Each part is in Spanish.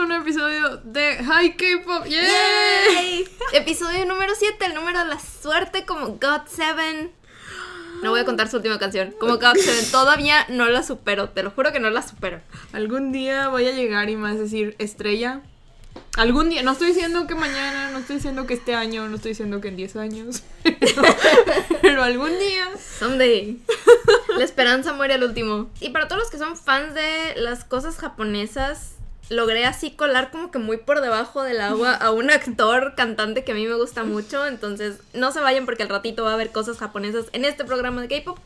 a un episodio de Hi K-Pop. ¡Yay! ¡Yay! Episodio número 7, el número de la suerte, como GOT7. No voy a contar su última canción. Como GOT7, todavía no la supero. Te lo juro que no la supero. Algún día voy a llegar y me vas a decir, estrella. Algún día, no estoy diciendo que mañana, no estoy diciendo que este año, no estoy diciendo que en 10 años. Pero algún día. Someday. La esperanza muere al último. Y para todos los que son fans de las cosas japonesas, logré así colar como que muy por debajo del agua a un actor, cantante que a mí me gusta mucho. Entonces no se vayan porque al ratito va a haber cosas japonesas en este programa de K-Pop.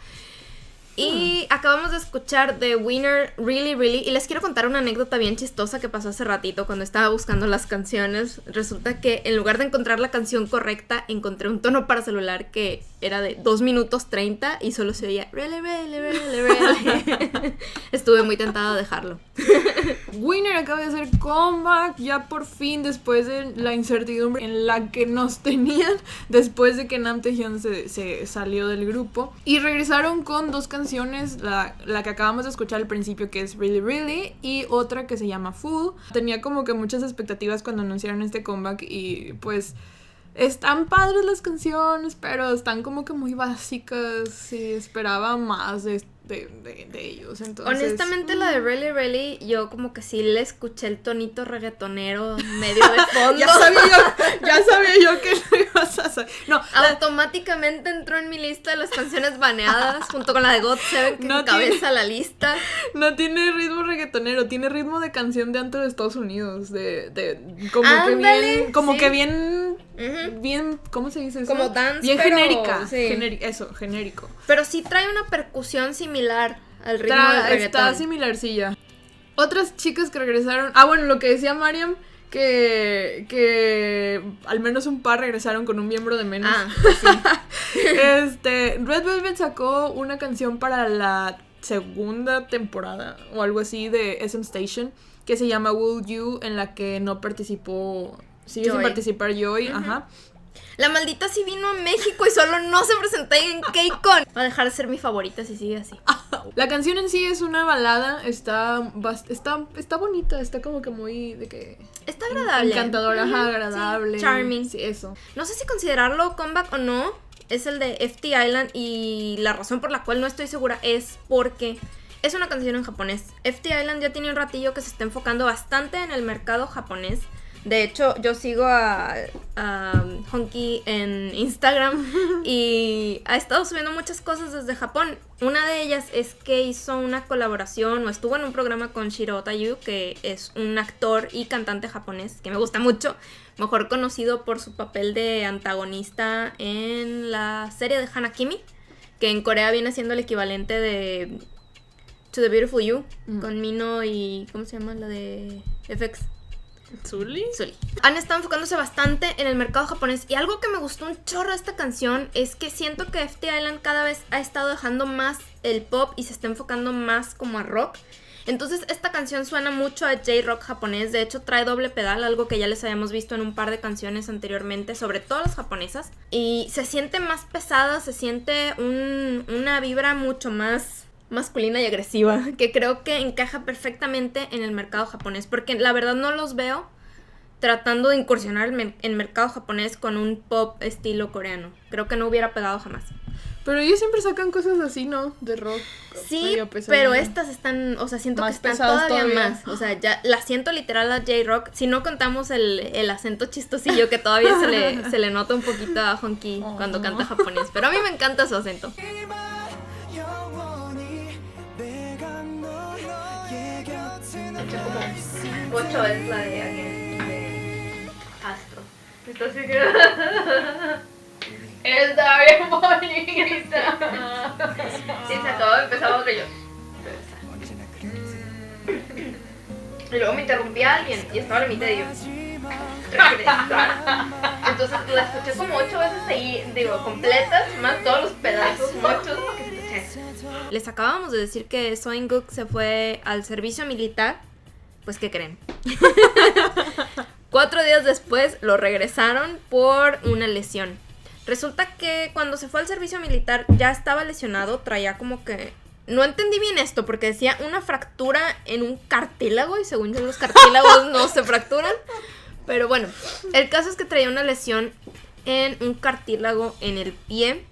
Y acabamos de escuchar The Winner Really Really. Y les quiero contar una anécdota bien chistosa que pasó hace ratito cuando estaba buscando las canciones. Resulta que en lugar de encontrar la canción correcta, encontré un tono para celular que era de 2 minutos 30 y solo se oía really, really, really, really. Estuve muy tentada de dejarlo. Winner acaba de hacer comeback ya por fin, después de la incertidumbre en la que nos tenían después de que Nam Taehyun se salió del grupo, y regresaron con 2 canciones, la que acabamos de escuchar al principio, que es Really Really, y otra que se llama Fool. Tenía como que muchas expectativas cuando anunciaron este comeback y pues están padres las canciones, pero están como que muy básicas y esperaba más de ellos. Entonces, honestamente, la de Really Really, yo como que sí le escuché el tonito reggaetonero medio de fondo. ya sabía yo que lo ibas a hacer. No, automáticamente entró en mi lista de las canciones baneadas junto con la de GOT7 que encabeza la lista. No tiene ritmo reggaetonero, tiene ritmo de canción de antro de Estados Unidos, como ándale, que bien, como sí. que bien, Uh-huh. bien, ¿cómo se dice eso? Como dance, bien pero, genérica, sí. genérico. Pero sí trae una percusión similar al ritmo del reggaetón. Está similarcilla. Otras chicas que regresaron, bueno, lo que decía Mariam, que al menos un par regresaron con un miembro de menos. Pues sí. Red Velvet sacó una canción para la segunda temporada o algo así de SM Station que se llama Will You, en la que no participó, sigue sin participar Joy. Uh-huh. Ajá. La maldita sí vino a México y solo no se presentó en K-Con. Va a dejar de ser mi favorita si sigue así. La canción en sí es una balada, está bonita, está como que muy de que está agradable. Encantadora, agradable. Sí, charming. Sí, eso. No sé si considerarlo comeback o no. Es el de FT Island y la razón por la cual no estoy segura es porque es una canción en japonés. FT Island ya tiene un ratillo que se está enfocando bastante en el mercado japonés. De hecho, yo sigo a Honky en Instagram y ha estado subiendo muchas cosas desde Japón. Una de ellas es que hizo una colaboración o estuvo en un programa con Shiro Otayu, que es un actor y cantante japonés que me gusta mucho, mejor conocido por su papel de antagonista en la serie de Hanakimi, que en Corea viene siendo el equivalente de To the Beautiful You, con Mino y... ¿cómo se llama? La de FX. ¿Sully? Han estado enfocándose bastante en el mercado japonés y algo que me gustó un chorro de esta canción es que siento que FT Island cada vez ha estado dejando más el pop y se está enfocando más como a rock. Entonces esta canción suena mucho a J-rock japonés, de hecho trae doble pedal, algo que ya les habíamos visto en un par de canciones anteriormente, sobre todo las japonesas, y se siente más pesada, se siente una vibra mucho más masculina y agresiva, que creo que encaja perfectamente en el mercado japonés, porque la verdad no los veo tratando de incursionar en el mercado japonés con un pop estilo coreano. Creo que no hubiera pegado jamás. Pero ellos siempre sacan cosas así, ¿no? De rock. Sí, pero estas están, o sea, siento más que están todavía más. O sea, ya la siento literal a J-Rock, si no contamos el acento chistosillo que todavía se le nota un poquito a Honky cuando canta japonés. Pero a mí me encanta su acento. 8 es la de Astro. Entonces está bien bonita. Y se acabó de empezar otro yo. Y luego me interrumpía alguien y estaba a la mitad de yo. Entonces la escuché como 8 veces ahí, completas, más todos los pedazos, muchos que escuché. Les acabamos de decir que Soinguk se fue al servicio militar. Pues, ¿qué creen? 4 días después lo regresaron por una lesión. Resulta que cuando se fue al servicio militar ya estaba lesionado, traía como que no entendí bien esto porque decía una fractura en un cartílago y según yo los cartílagos no se fracturan. Pero bueno, el caso es que traía una lesión en un cartílago en el pie,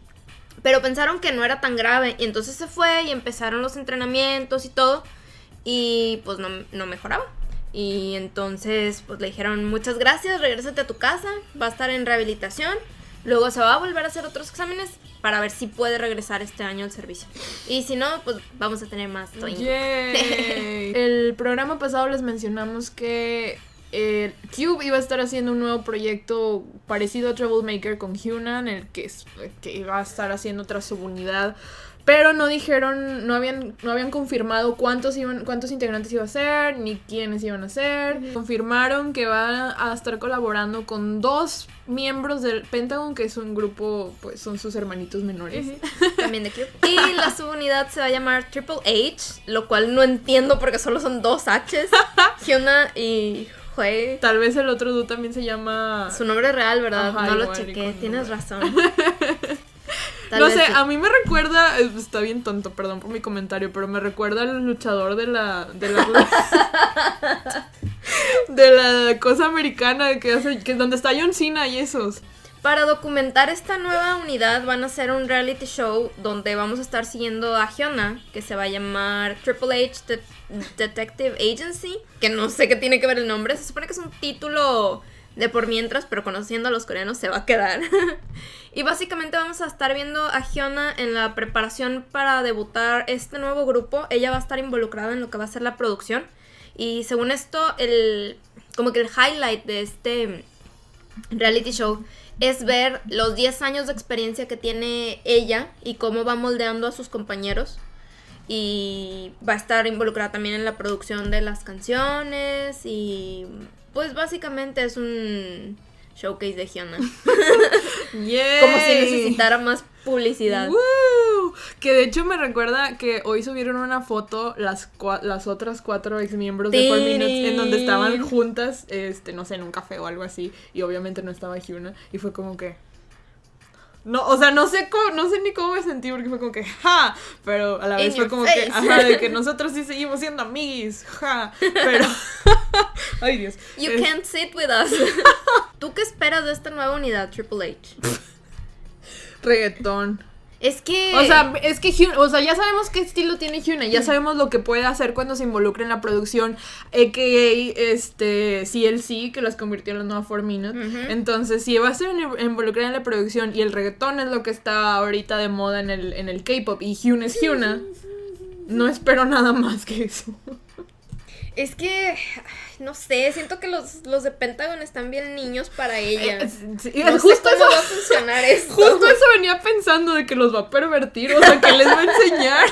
pero pensaron que no era tan grave y entonces se fue y empezaron los entrenamientos y todo y pues no mejoraba. Y entonces pues le dijeron muchas gracias, regrésate a tu casa, va a estar en rehabilitación, luego se va a volver a hacer otros exámenes para ver si puede regresar este año al servicio. Y si no, pues vamos a tener más Toingo. El programa pasado les mencionamos que Cube iba a estar haciendo un nuevo proyecto parecido a Troublemaker con Hyuna, en el que iba a estar haciendo otra subunidad. Pero no dijeron, no habían confirmado cuántos integrantes iba a ser, ni quiénes iban a ser. Confirmaron que van a estar colaborando con 2 miembros del Pentagon, que es un grupo, pues son sus hermanitos menores. También de Cube. Y la subunidad se va a llamar Triple H, lo cual no entiendo porque solo son 2 H's. Hyuna y Hue. Tal vez el otro dude también se llama... Su nombre real, ¿verdad? Ajá, no lo igual, chequé, tienes razón. No sé, a mí me recuerda, está bien tonto, perdón por mi comentario, pero me recuerda al luchador de la cosa americana que es donde está John Cena y esos. Para documentar esta nueva unidad van a hacer un reality show donde vamos a estar siguiendo a Hyuna, que se va a llamar Triple H Detective Agency, que no sé qué tiene que ver el nombre, se supone que es un título de por mientras, pero conociendo a los coreanos se va a quedar. Y básicamente vamos a estar viendo a Hyuna en la preparación para debutar este nuevo grupo. Ella va a estar involucrada en lo que va a ser la producción. Y según esto, como que el highlight de este reality show es ver los 10 años de experiencia que tiene ella y cómo va moldeando a sus compañeros. Y va a estar involucrada también en la producción de las canciones y... pues básicamente es un showcase de Hyuna. Como si necesitara más publicidad. ¡Woo! Que de hecho me recuerda que hoy subieron una foto las otras 4 ex miembros de 4 Minutes en donde estaban juntas, no sé, en un café o algo así, y obviamente no estaba Hyuna, y fue como que... No, o sea, no sé ni cómo me sentí porque fue como que, ¡ja! Pero a la vez fue como que, ajá, de que nosotros sí seguimos siendo amiguis, ¡ja! Pero, ay Dios. You can't sit with us. ¿Tú qué esperas de esta nueva unidad, Triple H? Reggaetón. Es que... O sea, Hyuna, ya sabemos qué estilo tiene Hyuna, ya sabemos lo que puede hacer cuando se involucra en la producción, a.k.a. CLC, que las convirtió en la nueva 4 Minutes. Uh-huh. Entonces, si va a ser involucrada en la producción y el reggaetón es lo que está ahorita de moda en el K-pop y Hyuna es Hyuna, no espero nada más que eso. Es que, no sé, siento que los de Pentagon están bien niños para ella. Sí, no justo sé cómo eso va a funcionar esto. Justo eso venía pensando de que los va a pervertir, o sea, que les va a enseñar.